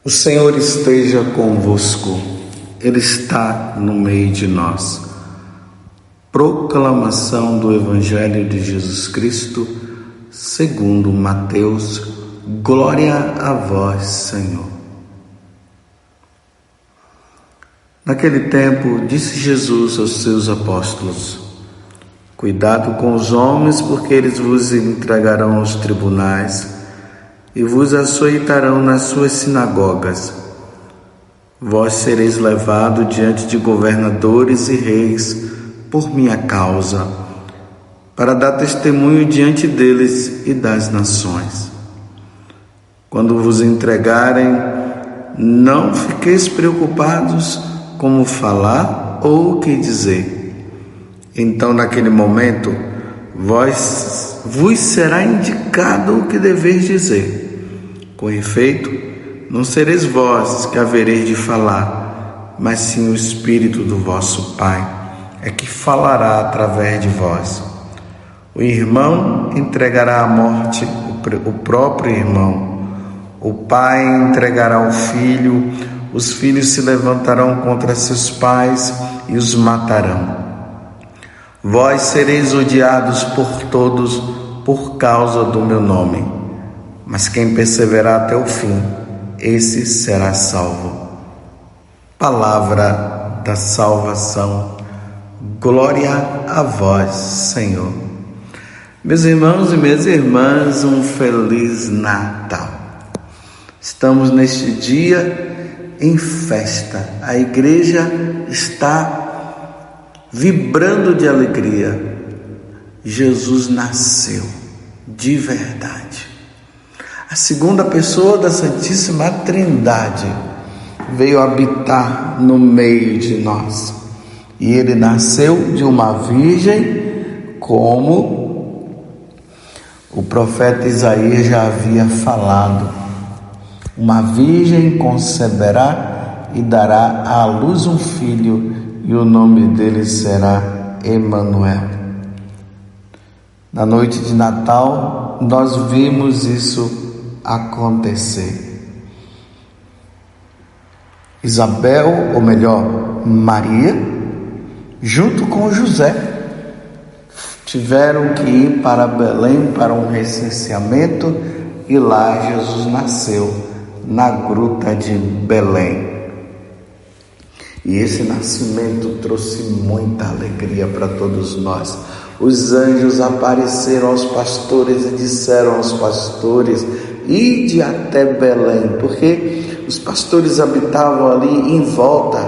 O Senhor esteja convosco, Ele está no meio de nós. Proclamação do Evangelho de Jesus Cristo, segundo Mateus. Glória a vós, Senhor. Naquele tempo, disse Jesus aos seus apóstolos: Cuidado com os homens, porque eles vos entregarão aos tribunais e vos açoitarão nas suas sinagogas. Vós sereis levados diante de governadores e reis por minha causa, para dar testemunho diante deles e das nações. Quando vos entregarem, não fiqueis preocupados como falar ou o que dizer. Então, naquele momento, vos será indicado o que deveis dizer. Com efeito, não sereis vós que havereis de falar, mas sim o Espírito do vosso Pai é que falará através de vós. O irmão entregará à morte o próprio irmão. O pai entregará o filho. Os filhos se levantarão contra seus pais e os matarão. Vós sereis odiados por todos por causa do meu nome. Mas quem perseverar até o fim, esse será salvo. Palavra da salvação. Glória a vós, Senhor. Meus irmãos e minhas irmãs, um Feliz Natal. Estamos neste dia em festa. A igreja está vibrando de alegria. Jesus nasceu de verdade. A segunda pessoa da Santíssima Trindade veio habitar no meio de nós. E ele nasceu de uma virgem, como o profeta Isaías já havia falado. Uma virgem conceberá e dará à luz um filho, e o nome dele será Emanuel. Na noite de Natal, nós vimos isso acontecer. Isabel, ou melhor, Maria, junto com José, tiveram que ir para Belém para um recenseamento, e lá Jesus nasceu, na gruta de Belém. E esse nascimento trouxe muita alegria para todos nós. Os anjos apareceram aos pastores e disseram aos pastores: ide até Belém, porque os pastores habitavam ali em volta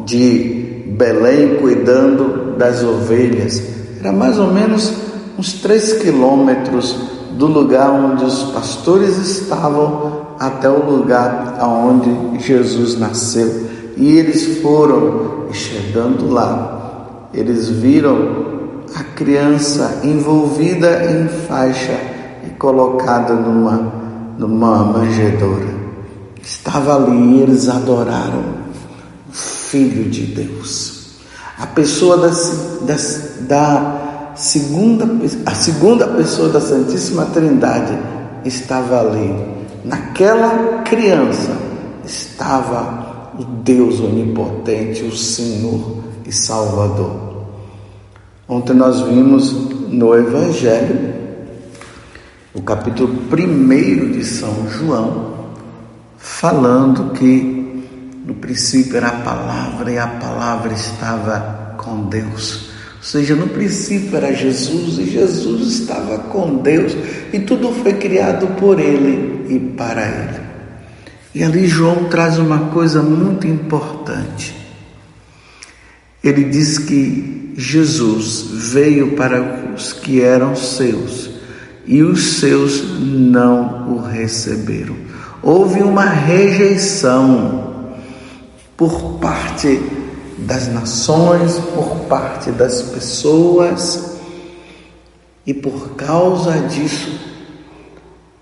de Belém, cuidando das ovelhas. Era mais ou menos uns 3 quilômetros do lugar onde os pastores estavam até o lugar onde Jesus nasceu. E eles foram, e chegando lá, eles viram a criança envolvida em faixa e colocada numa manjedoura. Estava ali e eles adoraram o Filho de Deus. A segunda pessoa da Santíssima Trindade estava ali. Naquela criança estava o Deus onipotente, o Senhor e Salvador. Ontem nós vimos no Evangelho, o capítulo 1 de São João, falando que no princípio era a palavra e a palavra estava com Deus. Ou seja, no princípio era Jesus e Jesus estava com Deus e tudo foi criado por Ele e para Ele. E ali João traz uma coisa muito importante. Ele diz que Jesus veio para os que eram seus e os seus não o receberam. Houve uma rejeição por parte das nações, por parte das pessoas, e por causa disso,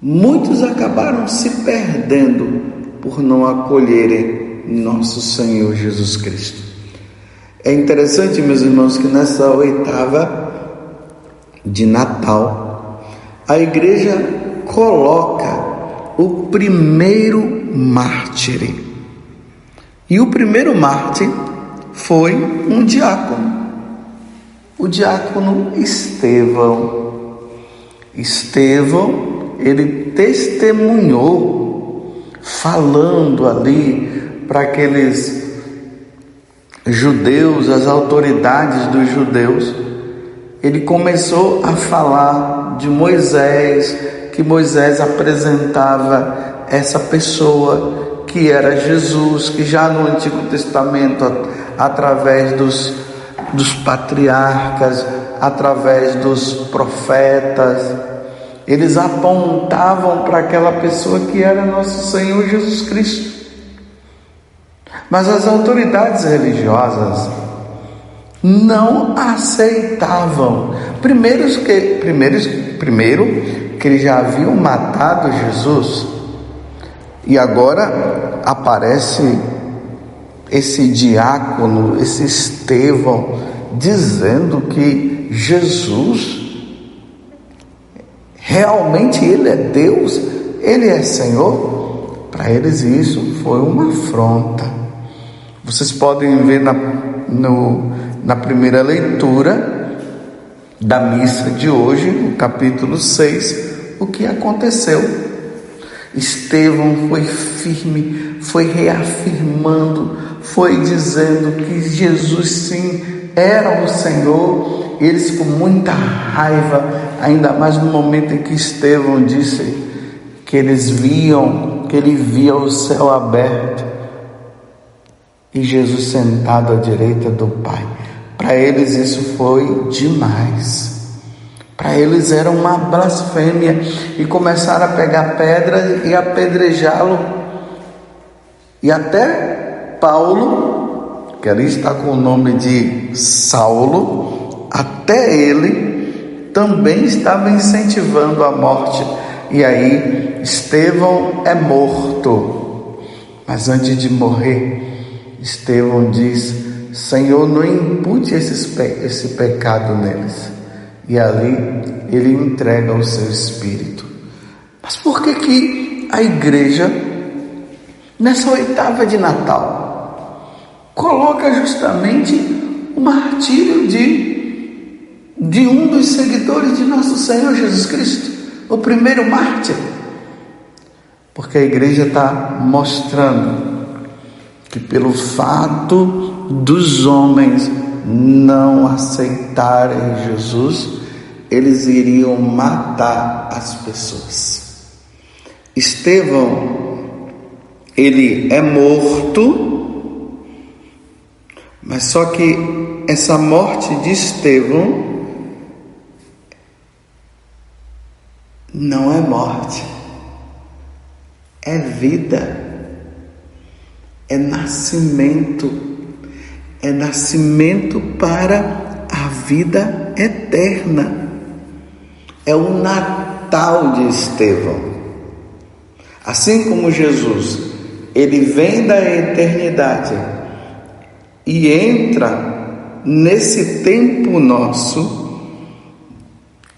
muitos acabaram se perdendo por não acolherem nosso Senhor Jesus Cristo. É interessante, meus irmãos, que nessa oitava de Natal, a igreja coloca o primeiro mártir. E o primeiro mártir foi um diácono, o diácono Estevão. Estevão, ele testemunhou, falando ali para aqueles judeus, as autoridades dos judeus. Ele começou a falar de Moisés, que Moisés apresentava essa pessoa que era Jesus, que já no Antigo Testamento, através dos patriarcas, através dos profetas, eles apontavam para aquela pessoa que era nosso Senhor Jesus Cristo. Mas as autoridades religiosas não aceitavam. Primeiro que eles já haviam matado Jesus, e agora aparece esse diácono, esse Estevão, dizendo que Jesus realmente ele é Deus, ele é Senhor. Para eles isso foi uma afronta. Vocês podem ver na primeira leitura da missa de hoje, no capítulo 6, o que aconteceu. Estevão foi firme, foi reafirmando, foi dizendo que Jesus sim era o Senhor. Eles com muita raiva, ainda mais no momento em que Estevão disse que ele via o céu aberto e Jesus sentado à direita do Pai. Para eles isso foi demais. Para eles era uma blasfêmia, e começaram a pegar pedras e apedrejá-lo. E até Paulo, que ali está com o nome de Saulo, até ele também estava incentivando a morte. E aí Estevão é morto. Mas antes de morrer, Estevão diz: Senhor, não impute esse pecado neles. E ali ele entrega o seu espírito. Mas por que a igreja, nessa oitava de Natal, coloca justamente o martírio de um dos seguidores de nosso Senhor Jesus Cristo, o primeiro mártir? Porque a igreja está mostrando que pelo fato dos homens não aceitarem Jesus, eles iriam matar as pessoas. Estevão, ele é morto, mas só que essa morte de Estevão não é morte, é vida, é nascimento para a vida eterna. É o Natal de Estevão. Assim como Jesus, ele vem da eternidade e entra nesse tempo nosso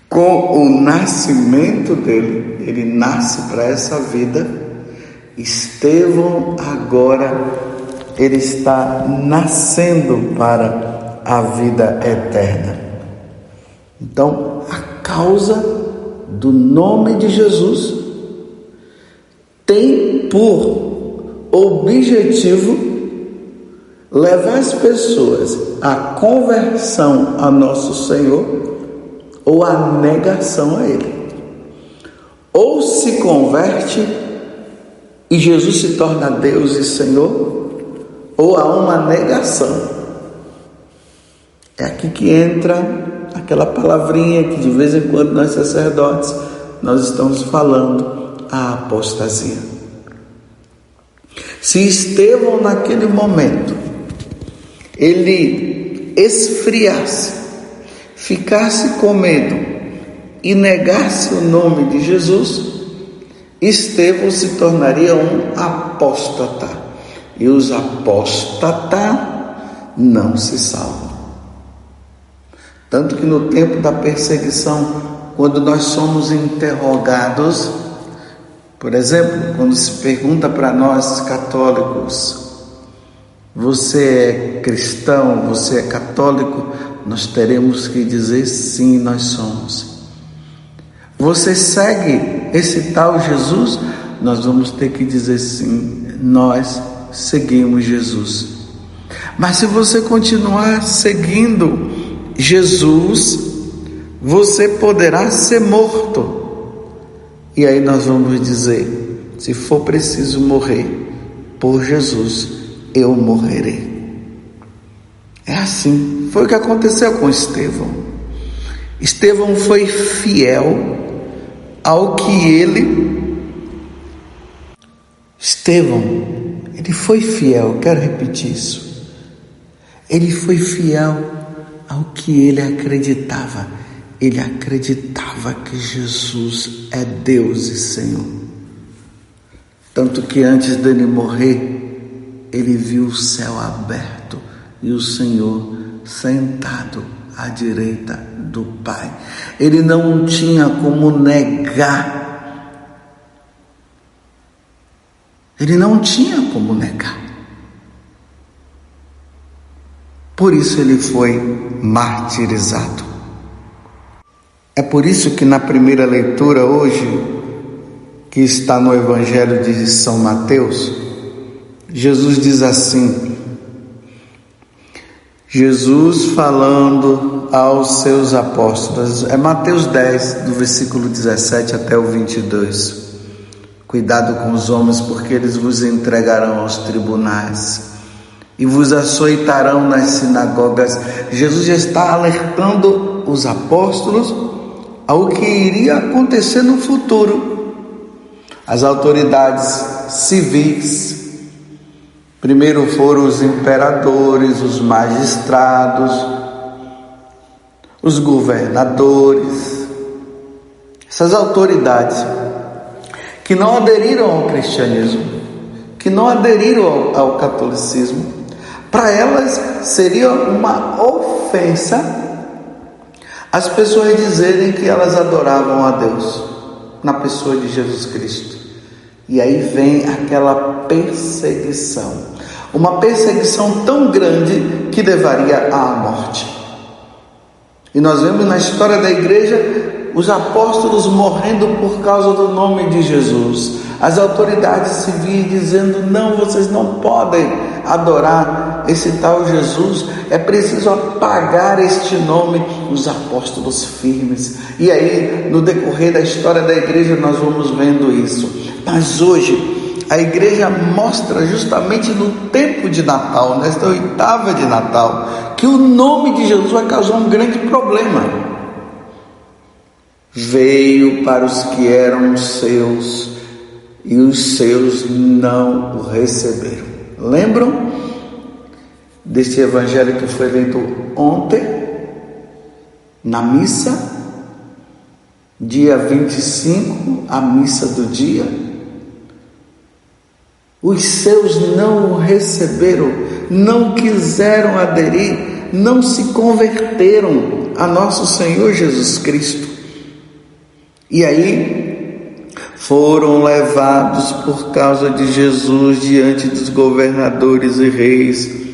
com o nascimento dele. Ele nasce para essa vida. Estevão agora ele está nascendo para a vida eterna. Então, a causa do nome de Jesus tem por objetivo levar as pessoas à conversão a nosso Senhor ou à negação a Ele. Ou se converte e Jesus se torna Deus e Senhor, ou há uma negação. É aqui que entra aquela palavrinha que de vez em quando nós sacerdotes nós estamos falando, a apostasia. Se Estevão naquele momento ele esfriasse, ficasse com medo e negasse o nome de Jesus, Estevão se tornaria um apóstata. E os apóstatas não se salvam. Tanto que no tempo da perseguição, quando nós somos interrogados Por exemplo, quando se pergunta para nós católicos, você é cristão, você é católico, nós teremos que dizer sim, nós somos. Você segue esse tal Jesus? Nós vamos ter que dizer sim, nós seguimos Jesus. Mas se você continuar seguindo Jesus, você poderá ser morto. E aí nós vamos dizer, se for preciso morrer por Jesus, eu morrerei. É assim, foi o que aconteceu com Estevão. Estevão foi fiel ao que ele foi fiel, quero repetir isso. Ele foi fiel ao que ele acreditava. Ele acreditava que Jesus é Deus e Senhor. Tanto que antes dele morrer, ele viu o céu aberto e o Senhor sentado à direita do Pai. Ele não tinha como negar. Ele não tinha como negar. Por isso ele foi martirizado. É por isso que na primeira leitura hoje, que está no Evangelho de São Mateus, Jesus diz assim, Jesus falando aos seus apóstolos, é Mateus 10, do versículo 17 até o 22. Cuidado com os homens, porque eles vos entregarão aos tribunais e vos açoitarão nas sinagogas. Jesus já está alertando os apóstolos ao que iria acontecer no futuro. As autoridades civis, primeiro foram os imperadores, os magistrados, os governadores, essas autoridades que não aderiram ao cristianismo, que não aderiram ao catolicismo. Para elas seria uma ofensa as pessoas dizerem que elas adoravam a Deus na pessoa de Jesus Cristo. E aí vem aquela perseguição, uma perseguição tão grande que levaria à morte. E nós vemos na história da igreja os apóstolos morrendo por causa do nome de Jesus. As autoridades civis dizendo, não, vocês não podem adorar esse tal Jesus, é preciso apagar este nome. Os apóstolos firmes. E aí, no decorrer da história da igreja, nós vamos vendo isso. Mas hoje, a igreja mostra justamente no tempo de Natal, nesta oitava de Natal, que o nome de Jesus vai causar um grande problema. Veio para os que eram seus, e os seus não o receberam. Lembram deste evangelho que foi lido ontem, na missa, dia 25, a missa do dia? Os seus não o receberam, não quiseram aderir, não se converteram a nosso Senhor Jesus Cristo. E aí foram levados por causa de Jesus diante dos governadores e reis.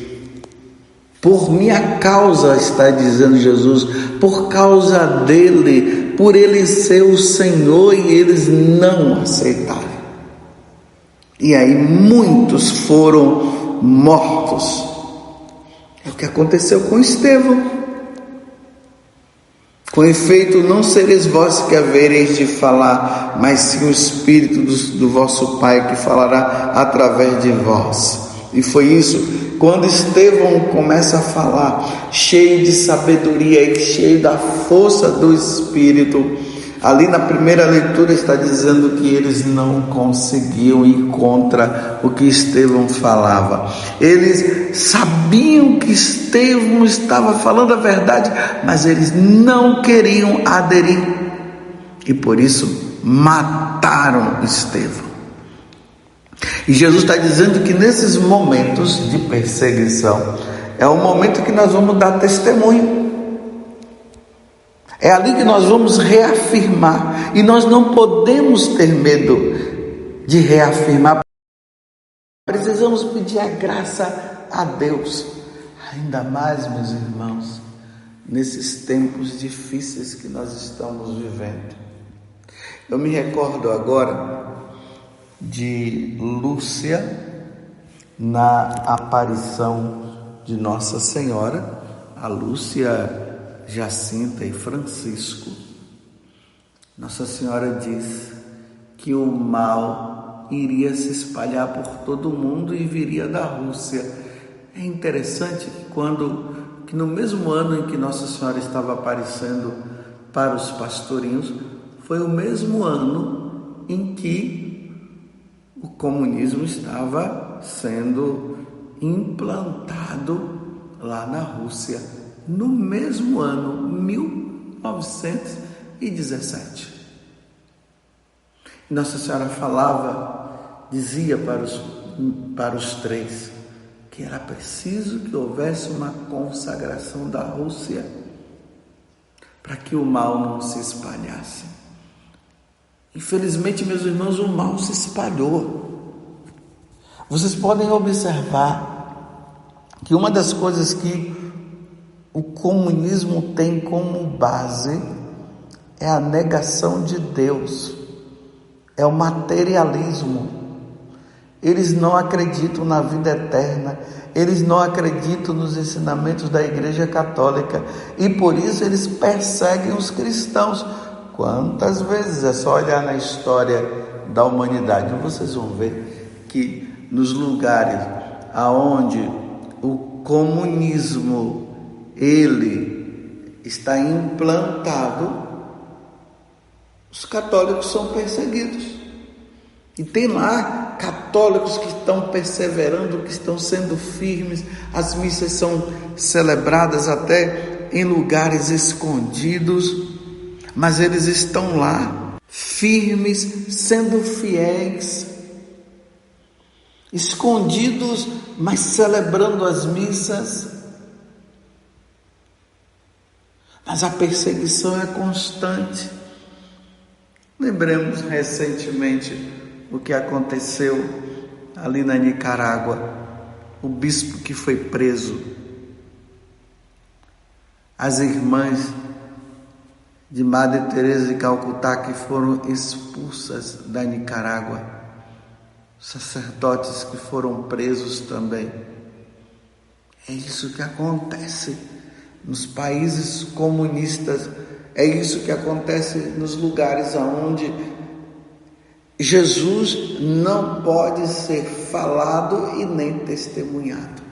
Por minha causa, está dizendo Jesus, por causa dele, por ele ser o Senhor, e eles não aceitaram. E aí muitos foram mortos. É o que aconteceu com Estevão. Com efeito, não sereis vós que havereis de falar, mas sim o Espírito do vosso Pai que falará através de vós. E foi isso, quando Estevão começa a falar, cheio de sabedoria e cheio da força do Espírito, ali na primeira leitura está dizendo que eles não conseguiam ir contra o que Estevão falava. Eles sabiam que Estevão estava falando a verdade, mas eles não queriam aderir. E por isso mataram Estevão. E Jesus está dizendo que nesses momentos de perseguição, é o momento que nós vamos dar testemunho. É ali que nós vamos reafirmar. E nós não podemos ter medo de reafirmar. Precisamos pedir a graça a Deus, ainda mais, meus irmãos, nesses tempos difíceis que nós estamos vivendo. Eu me recordo agora de Lúcia na aparição de Nossa Senhora, a Lúcia, Jacinta e Francisco. Nossa Senhora diz que o mal iria se espalhar por todo o mundo e viria da Rússia. É interessante que no mesmo ano em que Nossa Senhora estava aparecendo para os pastorinhos, foi o mesmo ano em que o comunismo estava sendo implantado lá na Rússia, no mesmo ano, 1917. Nossa Senhora dizia para os três que era preciso que houvesse uma consagração da Rússia para que o mal não se espalhasse. Infelizmente, meus irmãos, o mal se espalhou. Vocês podem observar que uma das coisas que o comunismo tem como base é a negação de Deus, é o materialismo. Eles não acreditam na vida eterna, eles não acreditam nos ensinamentos da Igreja Católica e por isso eles perseguem os cristãos. Quantas vezes, é só olhar na história da humanidade, vocês vão ver que nos lugares aonde o comunismo ele está implantado, os católicos são perseguidos. E tem lá católicos que estão perseverando, que estão sendo firmes. As missas são celebradas até em lugares escondidos, mas eles estão lá, firmes, sendo fiéis, escondidos, mas celebrando as missas. Mas a perseguição é constante. Lembremos recentemente o que aconteceu ali na Nicarágua, o bispo que foi preso, as irmãs de Madre Teresa de Calcutá que foram expulsas da Nicarágua, sacerdotes que foram presos também. É isso que acontece nos países comunistas, é isso que acontece nos lugares onde Jesus não pode ser falado e nem testemunhado.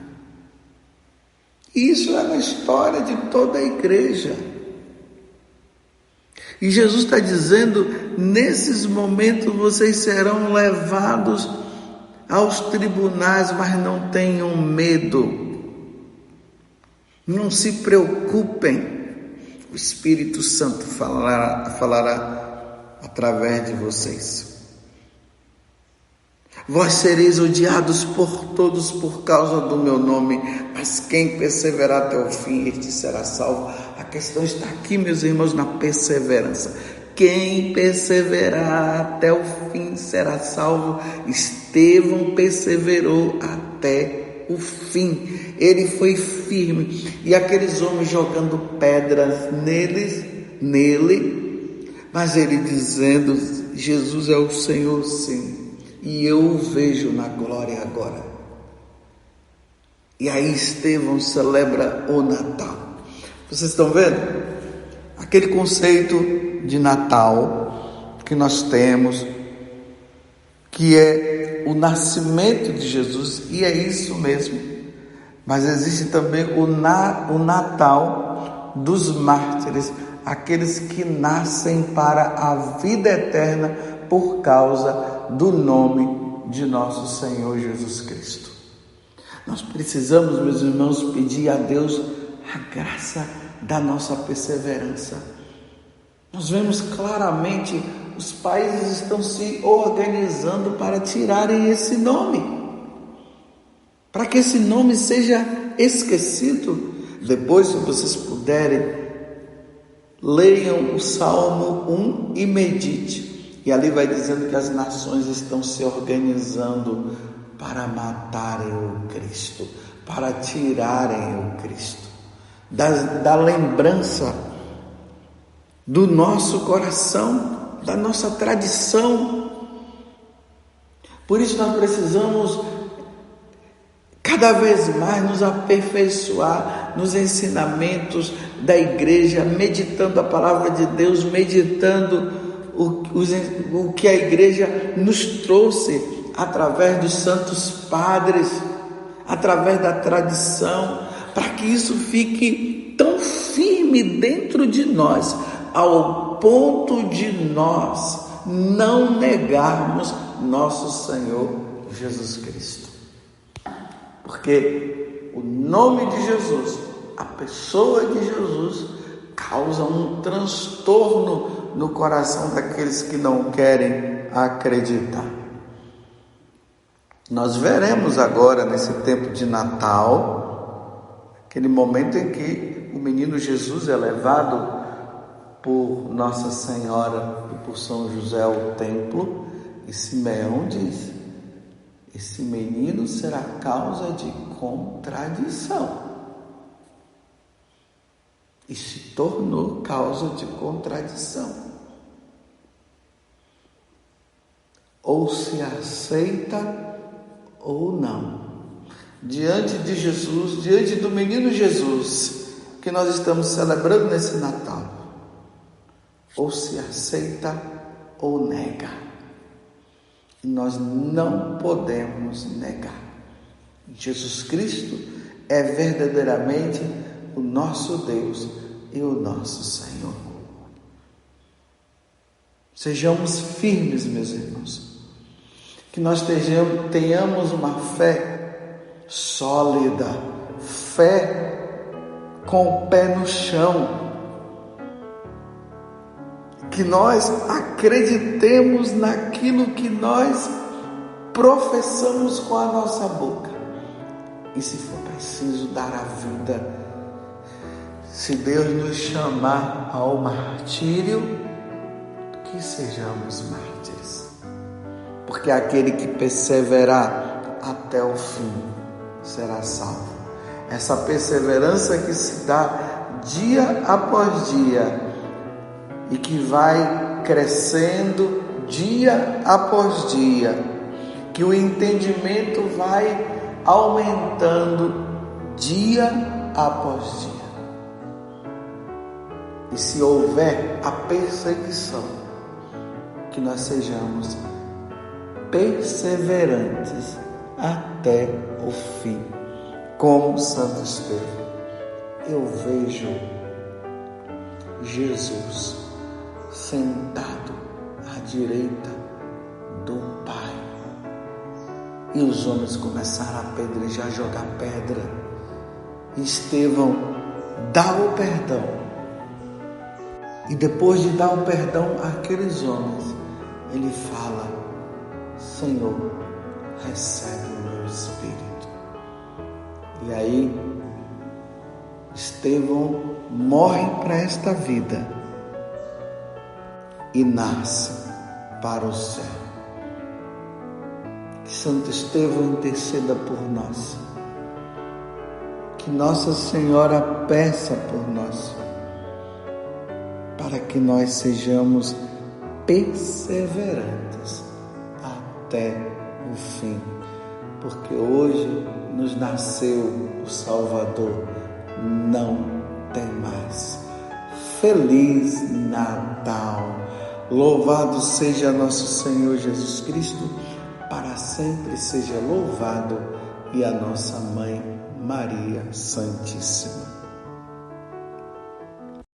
Isso é na história de toda a igreja. E Jesus está dizendo, nesses momentos vocês serão levados aos tribunais, mas não tenham medo. Não se preocupem. O Espírito Santo falará através de vocês. Vós sereis odiados por todos por causa do meu nome, mas quem perseverar até o fim, este será salvo. A questão está aqui, meus irmãos, na perseverança. Quem perseverar até o fim será salvo. Estevão perseverou até o fim. Ele foi firme. E aqueles homens jogando pedras nele, mas ele dizendo, Jesus é o Senhor, sim. E eu o vejo na glória agora. E aí Estevão celebra o Natal. Vocês estão vendo? Aquele conceito de Natal que nós temos, que é o nascimento de Jesus, e é isso mesmo. Mas existe também o Natal dos mártires, aqueles que nascem para a vida eterna por causa do nome de nosso Senhor Jesus Cristo. Nós precisamos, meus irmãos, pedir a Deus a graça da nossa perseverança. Nós vemos claramente os países estão se organizando para tirarem esse nome, para que esse nome seja esquecido. Depois, se vocês puderem, leiam o Salmo 1 e medite. E ali vai dizendo que as nações estão se organizando para matarem o Cristo, para tirarem o Cristo da lembrança do nosso coração, da nossa tradição. Por isso nós precisamos cada vez mais nos aperfeiçoar nos ensinamentos da igreja, meditando a palavra de Deus, meditando o que a igreja nos trouxe através dos santos padres, através da tradição, para que isso fique tão firme dentro de nós, ao ponto de nós não negarmos nosso Senhor Jesus Cristo. Porque o nome de Jesus, a pessoa de Jesus, causa um transtorno no coração daqueles que não querem acreditar. Nós veremos agora, nesse tempo de Natal, aquele momento em que o menino Jesus é levado por Nossa Senhora e por São José ao templo, e Simeão diz: esse menino será causa de contradição. E se tornou causa de contradição. Ou se aceita ou não. Diante de Jesus, diante do menino Jesus, que nós estamos celebrando nesse Natal, ou se aceita ou nega. E nós não podemos negar. Jesus Cristo é verdadeiramente o nosso Deus e o nosso Senhor. Sejamos firmes, meus irmãos, que nós tenhamos uma fé sólida, fé com o pé no chão, que nós acreditemos naquilo que nós professamos com a nossa boca, e se for preciso dar a vida, se Deus nos chamar ao martírio, que sejamos mártires, porque aquele que perseverar até o fim será salvo. Essa perseverança que se dá dia após dia e que vai crescendo dia após dia, que o entendimento vai aumentando dia após dia. E se houver a perseguição, que nós sejamos perseverantes até o fim, como Santo Estevão. Eu vejo Jesus sentado à direita do Pai, e os homens começaram a apedrejar, jogar pedra. E Estevão dá o perdão. E depois de dar o perdão àqueles homens, ele fala: Senhor, recebe o meu espírito. E aí, Estevão morre para esta vida e nasce para o céu. Que Santo Estevão interceda por nós. Que Nossa Senhora peça por nós, para que nós sejamos perseverantes até o fim, porque hoje nos nasceu o Salvador, não tem mais. Feliz Natal! Louvado seja nosso Senhor Jesus Cristo, para sempre seja louvado, e a nossa Mãe Maria Santíssima.